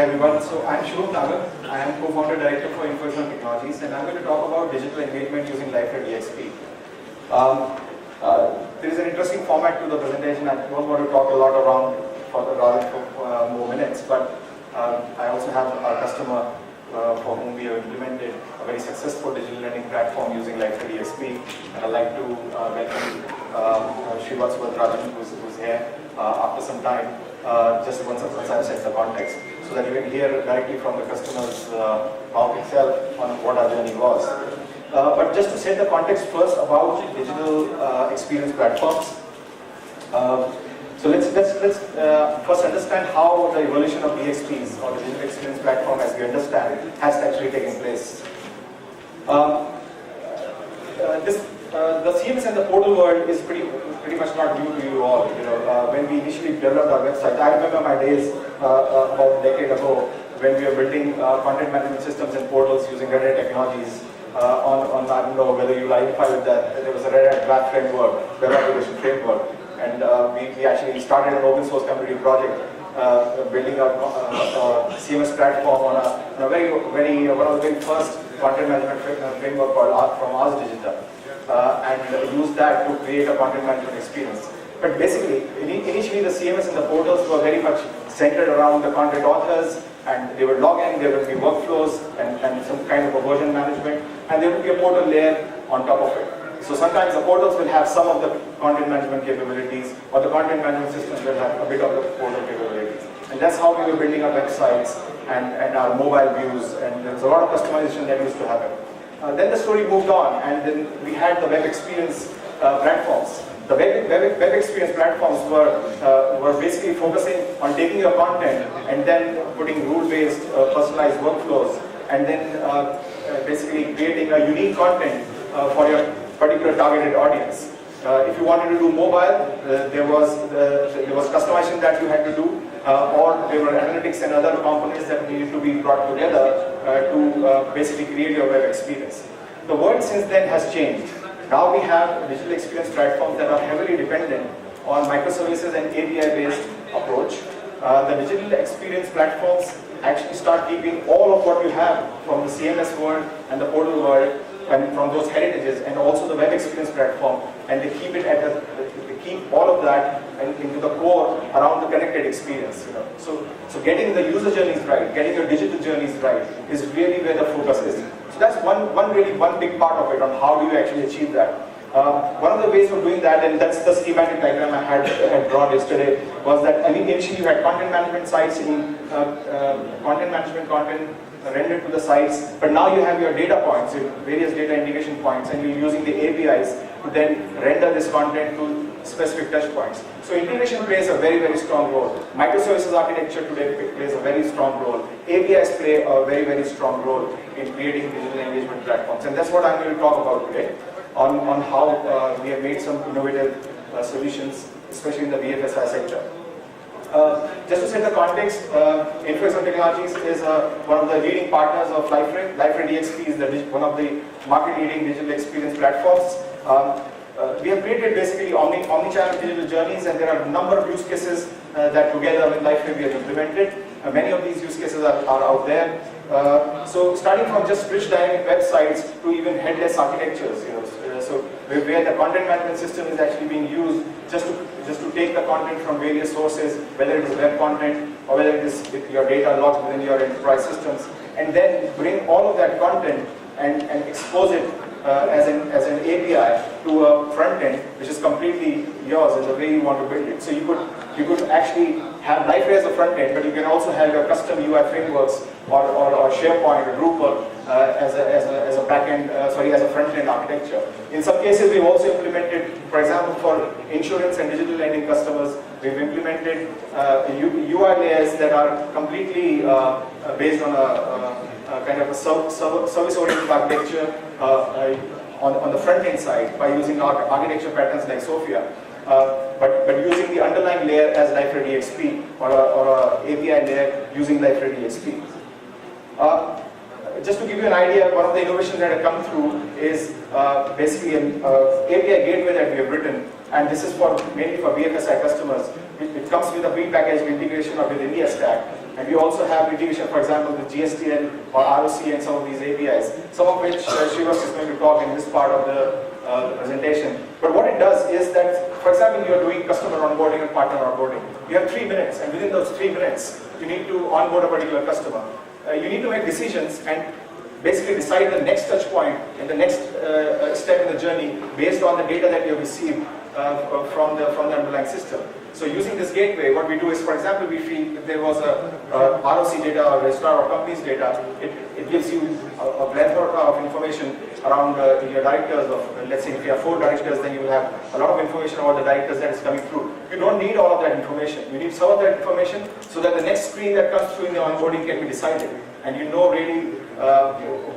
Hi everyone, so I'm Shubham Nagar. I am co-founder director for InfoAxon Technologies, and I'm going to talk about digital engagement using Liferay DXP. There is an interesting format to the presentation. I don't want to talk a lot around rather for more minutes, but I also have a customer for whom we have implemented a very successful digital lending platform using Liferay DXP, and I'd like to welcome Rajan, who's here after some time. Just once I've set the context, so that you can hear directly from the customer's mouth itself on what our journey was. But just to set the context first about digital experience platforms. So let's first understand how the evolution of DXPs, or the digital experience platform as we understand, has actually taken place. The CMS and the portal world is pretty much not new to you all. When we initially developed our website, I remember my days about a decade ago when we were building content management systems and portals using Red Hat technologies. I don't know whether you identify with that. There was a Red Hat WAF framework, web application framework, and we actually started an open source community project building a CMS platform on one of the very first content management framework called from Ars Digital. And use that to create a content management experience. But basically, initially the CMS and the portals were very much centered around the content authors, and they would log in, there would be workflows and some kind of a version management, and there would be a portal layer on top of it. So sometimes the portals will have some of the content management capabilities, or the content management systems will have a bit of the portal capabilities. And that's how we were building our websites and our mobile views, and there's a lot of customization that used to happen. Then the story moved on, and then we had the web experience platforms. The web experience platforms were basically focusing on taking your content and then putting rule-based, personalized workflows, and then basically creating a unique content for your particular targeted audience. If you wanted to do mobile, there was customization that you had to do, or there were analytics and other components that needed to be brought together to basically create your web experience. The world since then has changed. Now we have digital experience platforms that are heavily dependent on microservices and API-based approach. The digital experience platforms actually start keeping all of what you have from the CMS world and the portal world, and from those heritages, and also the web experience platform, and they keep it they keep all of that into the core around the connected experience. So getting the user journeys right, getting your digital journeys right, is really where the focus is. So that's one big part of it, on how do you actually achieve that. One of the ways of doing that, and that's the schematic diagram I had drawn yesterday, was that initially you had content management sites in content rendered to the sites, but now you have your data points, various data integration points, and you're using the APIs to then render this content to specific touch points. So integration plays a very, very strong role. Microservices architecture today plays a very strong role. APIs play a very, very strong role in creating digital engagement platforms, and that's what I'm going to talk about today, on how we have made some innovative solutions, especially in the BFSI sector. Just to set the context, InfoAxon Technologies is one of the leading partners of Liferay. Liferay DXP is one of the market-leading digital experience platforms. We have created basically omnichannel digital journeys, and there are a number of use cases that together with Liferay we have implemented. Many of these use cases are out there. So starting from just rich dynamic websites to even headless architectures, so where the content management system is actually being used just to take the content from various sources, whether it is web content or whether it is with your data logged within your enterprise systems, and then bring all of that content and expose it as an API to a front end, which is completely yours in the way you want to build it. So you could actually have Liferay as a front end, but you can also have your custom UI frameworks or SharePoint or Drupal as a back end, as a front end architecture. In some cases, we've also implemented, for example, for insurance and digital lending customers, we've implemented UI layers that are completely based on a kind of a service-oriented architecture on the front-end side by using architecture patterns like Sophia, but using the underlying layer as Liferay DXP or a API layer using Liferay DXP. Just to give you an idea, one of the innovations that have come through is basically an API gateway that we have written, and this is mainly for BFSI customers. It comes with a pre-packaged integration of the India stack, And we also have integration, for example, with GSTN or ROC and some of these APIs, some of which Shubham is going to talk in this part of the presentation. But what it does is that, for example, you are doing customer onboarding and partner onboarding. You have 3 minutes, and within those 3 minutes, you need to onboard a particular customer. You need to make decisions and basically decide the next touch point and the next step in the journey based on the data that you have received from the underlying system. So using this gateway, what we do is, for example, we feel if there was a ROC data or registrar or company's data, it gives you a plethora of information around your directors of, let's say if you have 4 directors, then you will have a lot of information about the directors that is coming through. You don't need all of that information. You need some of that information so that the next screen that comes through in the onboarding can be decided. And you know really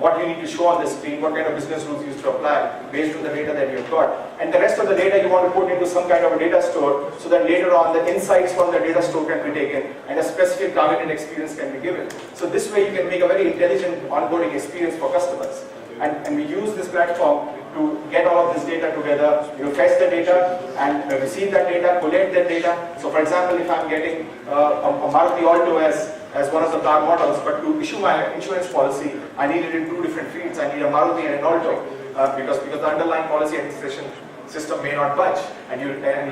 what you need to show on the screen, what kind of business rules you used to apply based on the data that you've got. And the rest of the data you want to put into some kind of a data store so that later on the insights from the data store can be taken and a specific targeted experience can be given. So this way you can make a very intelligent onboarding experience for customers. And we use this platform to get all of this data together, fetch the data and receive that data, collect that data. So for example, if I'm getting a Maruti Alto as one of the car models, but to issue my insurance policy, I need it in 2 different fields. I need a Maruti and an Alto because the underlying policy administration system may not budge, and you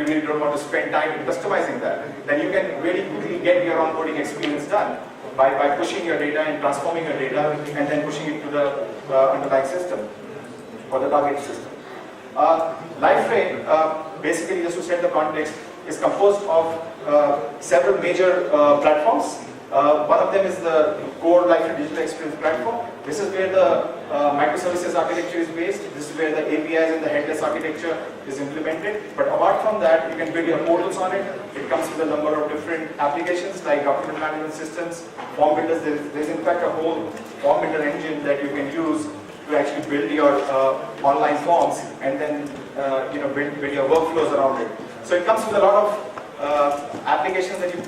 really don't want to spend time in customizing that. Then you can really quickly get your onboarding experience done by pushing your data and transforming your data and then pushing it to the underlying system or the target system. Liferay, basically just to set the context, is composed of several major platforms. One of them is the core Liferay digital experience platform. This is where the microservices architecture is based. This is where the APIs and the headless architecture is implemented. But apart from that, you can build your portals on it. It comes with a number of different applications like document management systems, form builders. There's in fact a whole form builder engine that you can use to actually build your online forms and then build your workflows around it. So it comes with a lot of applications that you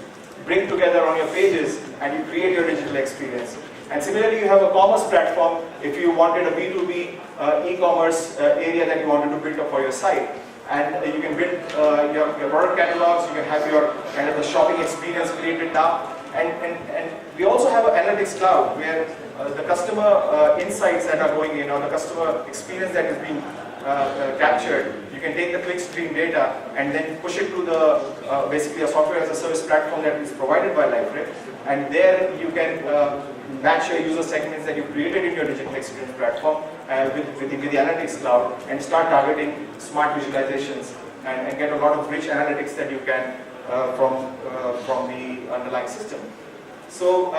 bring together on your pages and you create your digital experience. And similarly, you have a commerce platform if you wanted a B2B e-commerce area that you wanted to build up for your site. And you can build your product catalogs, you can have your kind of the shopping experience created now. And we also have an analytics cloud where the customer insights that are going in or the customer experience that is being captured, you can take the clickstream data and then push it to the basically a software as a service platform that is provided by Liferay, and there you can match your user segments that you created in your digital experience platform with the analytics cloud and start targeting smart visualizations and get a lot of rich analytics that you can from the underlying system. So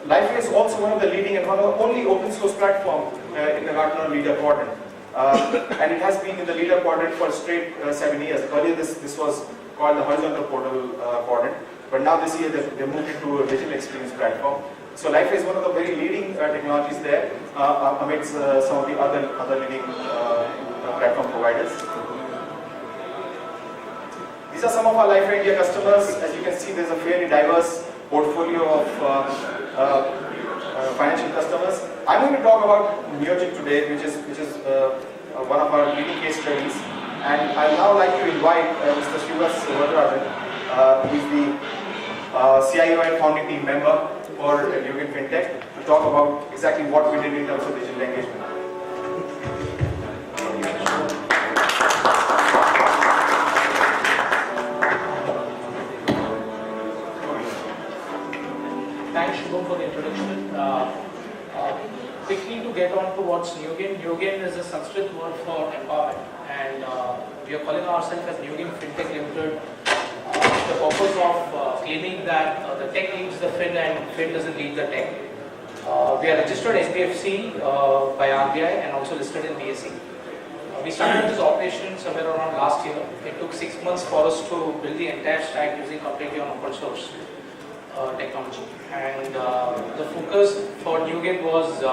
Liferay is also one of the leading and one of the only open source platform in the Gartner leader quadrant. And it has been in the leader quadrant for straight 7 years. Earlier this was called the horizontal portal quadrant, but now this year they moved into a digital experience platform. So Liferay is one of the very leading technologies there amidst some of the other leading platform providers. These are some of our Liferay India customers. As you can see, there's a fairly diverse portfolio of financial customers. I'm going to talk about Neogen today, which is one of our leading case studies. And I'd now like to invite Mr. Shubham Nagar, who is the CIO and founding team member for Neogen FinTech, to talk about exactly what we did in terms of digital engagement. Thanks, Shubham, for the introduction. Quickly to get on to what's Neogen. Neogen is a Sanskrit word for empowerment, and we are calling ourselves as Neogen FinTech Limited. The purpose of claiming that the tech leads the fin and fin doesn't lead the tech. We are registered SBFC by RBI and also listed in BSE. We started this operation somewhere around last year. It took 6 months for us to build the entire stack using completely on open source technology. And the focus for Neogen was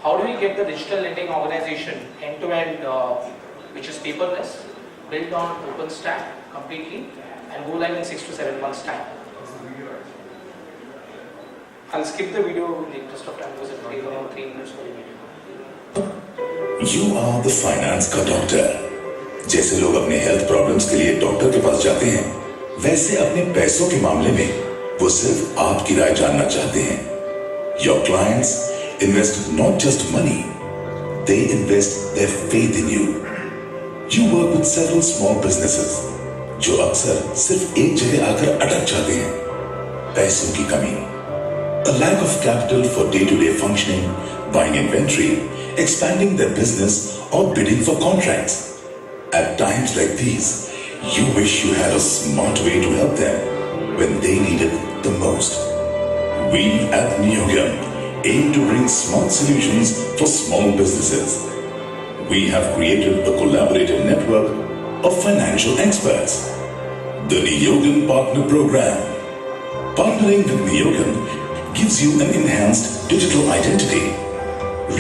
how do we get the digital lending organization end-to-end, which is paperless, built on OpenStack completely, and go live in 6 to 7 months time. I'll skip the video in the interest of time because it will take around 3 minutes for the video. You are the finance का doctor. जैसे लोग अपने health problems के लिए doctor के पास जाते हैं, वैसे अपने पैसों के मामले में वो सिर्फ आपकी राय जानना चाहते हैं। Your clients invest not just money, they invest their faith in you. You work with several small businesses जो अक्सर सिर्फ एक जगह आकर अटक जाते हैं। पैसों की कमी, a lack of capital for day-to-day functioning, buying inventory, expanding their business or bidding for contracts. At times like these, you wish you had a smart way to help them when they need it the most. We at Neogam aim to bring smart solutions for small businesses. We have created a collaborative network of financial experts. The Neogam Partner Program. Partnering with Neogam gives you an enhanced digital identity,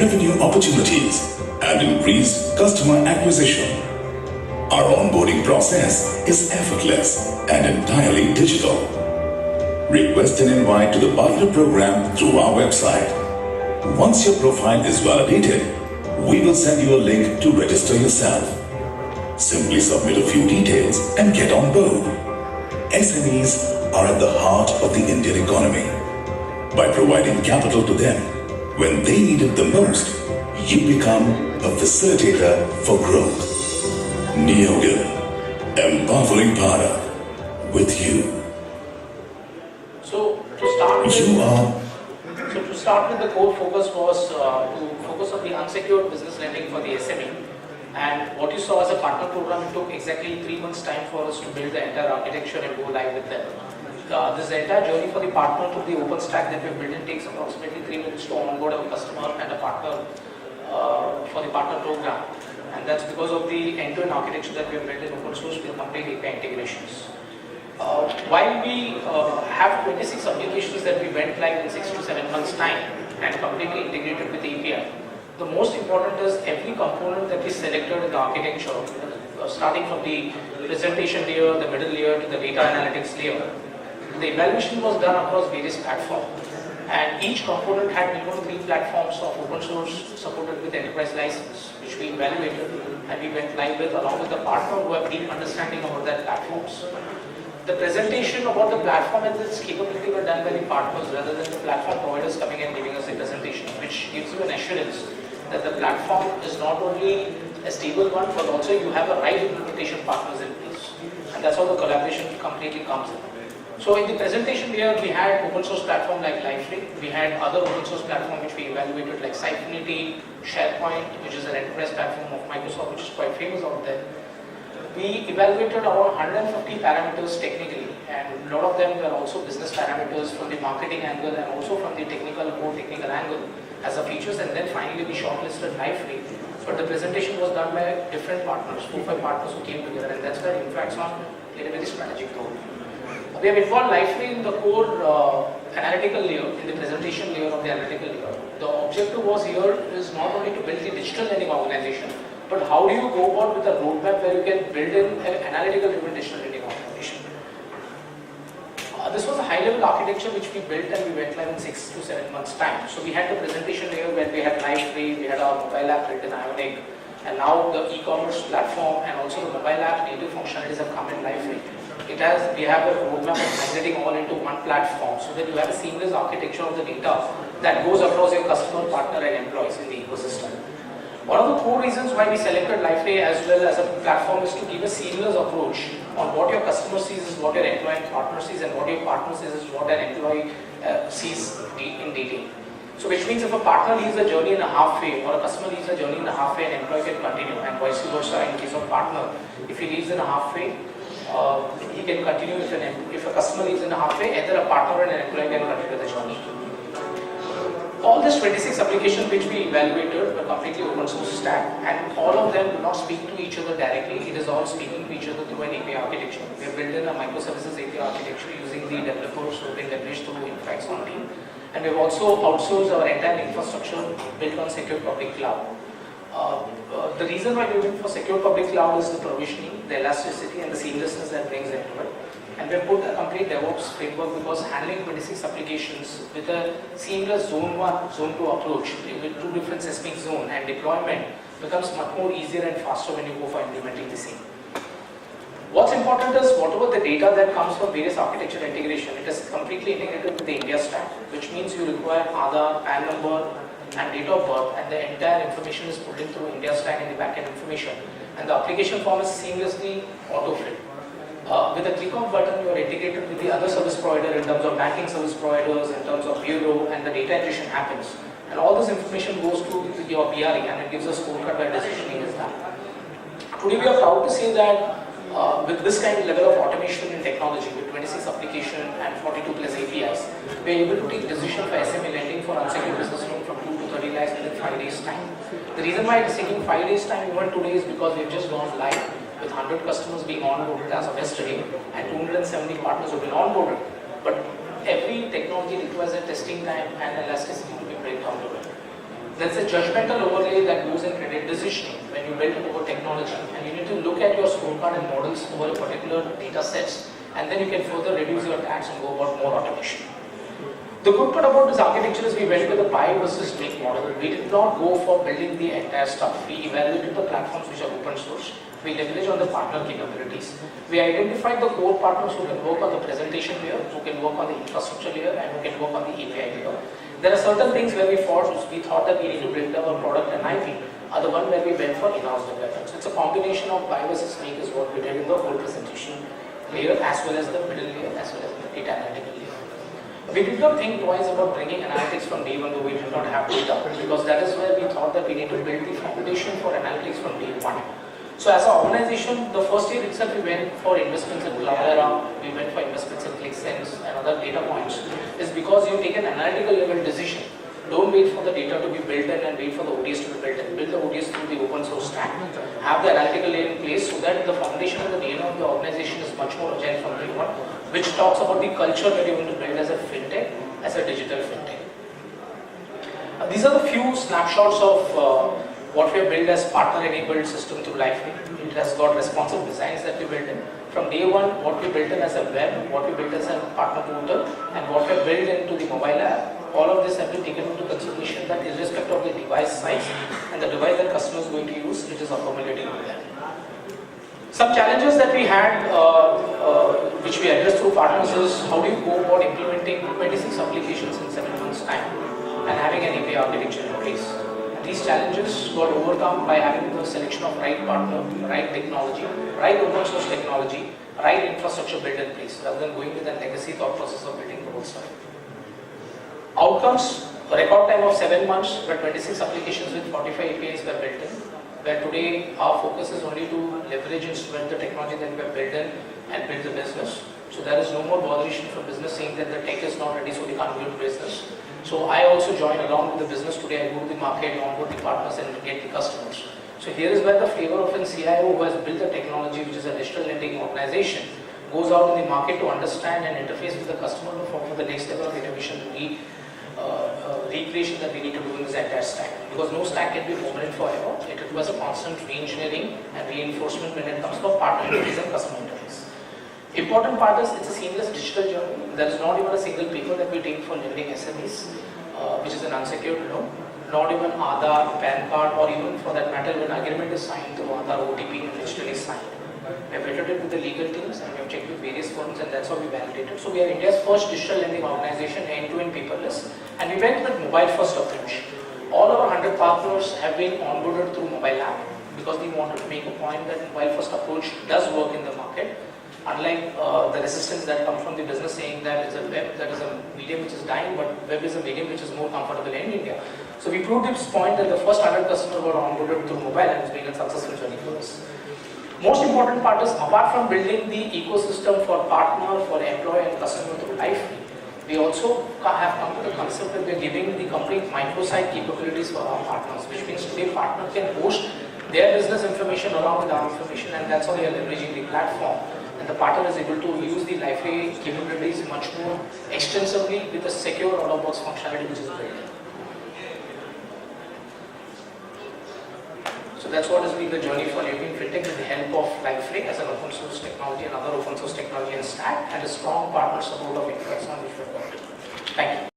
revenue opportunities, and increased customer acquisition. Our onboarding process is effortless and entirely digital. Request an invite to the partner program through our website. Once your profile is validated, we will send you a link to register yourself. Simply submit a few details and get on board. SMEs are at the heart of the Indian economy. By providing capital to them when they need it the most, you become a facilitator for growth. Neogam, empowering Bharat with you. So to start with, the core focus was to focus on the unsecured business lending for the SME. And what you saw as a partner program, it took exactly 3 months' time for us to build the entire architecture and go live with them. This entire journey for the partner to the open stack that we have built in takes approximately 3 minutes to onboard a customer and a partner for the partner program. And that's because of the end-to-end architecture that we have built in open source with complete API integrations. While we have 26 applications that we went live in 6 to 7 months' time and completely integrated with API, the most important is every component that we selected in the architecture, starting from the presentation layer, the middle layer to the data analytics layer. The evaluation was done across various platforms. And each component had minimum 3 platforms of open source supported with enterprise license, which we evaluated and we went live with along with the partner who have deep understanding about their platforms. The presentation about the platform and its capability were done by the partners rather than the platform providers coming and giving us a presentation, which gives you an assurance that the platform is not only a stable one, but also you have a right implementation partners in place. And that's how the collaboration completely comes in. So in the presentation layer, we had open source platform like Liferay. We had other open source platform which we evaluated like Symphony, SharePoint, which is an enterprise platform of Microsoft, which is quite famous out there. We evaluated around 150 parameters technically, and a lot of them were also business parameters from the marketing angle and also from the more technical angle as a features, and then finally we shortlisted Liferay. But the presentation was done by different partners, 4-5 partners who came together, and that's where InfoAxon played a very strategic role. We have involved Liferay in the core analytical layer, in the presentation layer of the analytical layer. The objective was here is not only to build the digital lending organization, but how do you go about with a roadmap where you can build in an analytical driven digital lending organization. This was a high-level architecture which we built and we went live in 6 to 7 months' time. So we had the presentation layer where we had Liferay, we had our mobile app built in Ionic, and now the e-commerce platform and also the mobile app native functionalities have come in Liferay. We have a roadmap of migrating all into one platform so that you have a seamless architecture of the data that goes across your customer, partner and employees in the ecosystem. One of the core reasons why we selected Liferay as well as a platform is to give a seamless approach on what your customer sees is what your employee and partner sees, and what your partner sees is what an employee sees in detail. So which means if a partner leaves a journey in a halfway or a customer leaves a journey in a halfway, an employee can continue, and vice versa in case of partner. If he leaves in a halfway, he can continue. If a customer leaves in a halfway, either a partner and an employee can continue the journey. All these 26 applications which we evaluated were completely open source stack, and all of them do not speak to each other directly. It is all speaking to each other through an API architecture. We have built in a microservices API architecture using the developers who have been leveraged through InfoAxon team, and we have also outsourced our entire infrastructure built on secure public cloud. The reason why we went for secure public cloud is the provisioning, the elasticity and the seamlessness that brings into it. And we have put a complete DevOps framework because handling 26 applications with a seamless zone 1, zone 2 approach with 2 different seismic zone and deployment becomes much more easier and faster when you go for implementing the same. What's important important is whatever the data that comes from various architecture integration, it is completely integrated with the India stack, which means you require Aadhaar, PAN number, and date of birth, and the entire information is pulled in through India stack and the backend information, and the application form is seamlessly auto-filled. With a click of button, you are integrated with the other service provider in terms of banking service providers, in terms of bureau, and the data ingestion happens. And all this information goes to your BRE, and it gives a scorecard where decisioning is done. Today, we are proud to say that with this kind of level of automation in technology, with 26 applications and 42 plus APIs, we are able to take decision for SME lending for unsecured business loan from 2 to 30 lakhs within 5 days time. The reason why it is taking 5 days time even today is because we have just gone live with 100 customers being onboarded as of yesterday and 270 partners have been onboarded. But every technology requires a testing time and elasticity to be built down to it. There's a judgmental overlay that goes in credit decisioning when you build over technology, and you need to look at your scorecard and models over a particular data sets, and then you can further reduce your tax and go about more automation. The good part about this architecture is we went with a buy versus make model. We did not go for building the entire stuff. We evaluated the platforms which are open source. We leverage on the partner capabilities. We identified the core partners who can work on the presentation layer, who can work on the infrastructure layer, and who can work on the API layer. There are certain things where we thought that we need to build our product and IP, are the one where we went for in-house development. So it's a combination of buy versus make is what we did in the whole presentation layer, as well as the middle layer, as well as the data analytical layer. We did not think twice about bringing analytics from day one, though we did not have data, because that is where we thought that we need to build the foundation for analytics from day one. So as an organization, the first year itself we went for investments in Cloudera, we went for investments in ClickSense and other data points, is because you take an analytical level decision. Don't wait for the data to be built in and wait for the ODS to be built in. Build the ODS through the open source stack. Have the analytical layer in place so that the foundation of the DNA of the organization is much more agile from day one, which talks about the culture that you want to build as a fintech, as a digital fintech. These are the few snapshots of what we have built as partner-enabled system through Liferay. It has got responsive designs that we built in. From day one, what we built in as a web, what we built as a partner portal, and what we have built into the mobile app, all of this have been taken into consideration that irrespective of the device size and the device that customer is going to use, it is accommodating to them. Some challenges that we had, which we addressed through partners, is how do you go about implementing 26 applications in 7 months' time and having an API architecture in place. These challenges got overcome by having the selection of right partner, right technology, right open source technology, right infrastructure built in place, rather than going with a legacy thought process of building the whole stuff. Outcomes, a record time of 7 months, where 26 applications with 45 APIs were built in, where today our focus is only to leverage and instrument the technology that we have built in and build the business. So there is no more botheration from business saying that the tech is not ready so we can't build business. So I also join along with the business today. I go to the market, onboard the partners and get the customers. So here is where the flavor of a CIO who has built the technology, which is a digital lending organization, goes out in the market to understand and interface with the customer for the next level of innovation, recreation that we need to do in this entire stack. Because no stack can be permanent forever. It requires a constant re-engineering and reinforcement when it comes to partner interface and customer interface. Important part is it's a seamless digital journey. There is not even a single paper that we take for lending SMEs, which is an unsecured loan. Not even Aadhaar, PAN card, or even for that matter, when agreement is signed through Aadhaar OTP and digitally signed. We have vetted it with the legal teams and we have checked with various firms, and that's how we validated. So we are India's first digital lending organization, end-to-end paperless, and we went with mobile-first approach. All our 100 partners have been onboarded through mobile app because we wanted to make a point that mobile-first approach does work in the market. Unlike the resistance that comes from the business saying that it's a web, that is a medium which is dying, but web is a medium which is more comfortable in India. So we proved this point that the first 100 customers were onboarded through mobile, and it's been a successful journey for us. Most important part is, apart from building the ecosystem for partner, for employee and customer through Liferay, we also have come to the concept that we are giving the complete microsite capabilities for our partners, which means today partner can host their business information along with our information, and that's how they are leveraging the platform. And the partner is able to use the Liferay capabilities much more extensively with a secure out-of-box functionality which is built in. So that's what has been the journey for European FinTech with the help of Liferay as an open source technology, another open source technology and stack, and a strong partner support of InfoAxon which we have got. Thank you.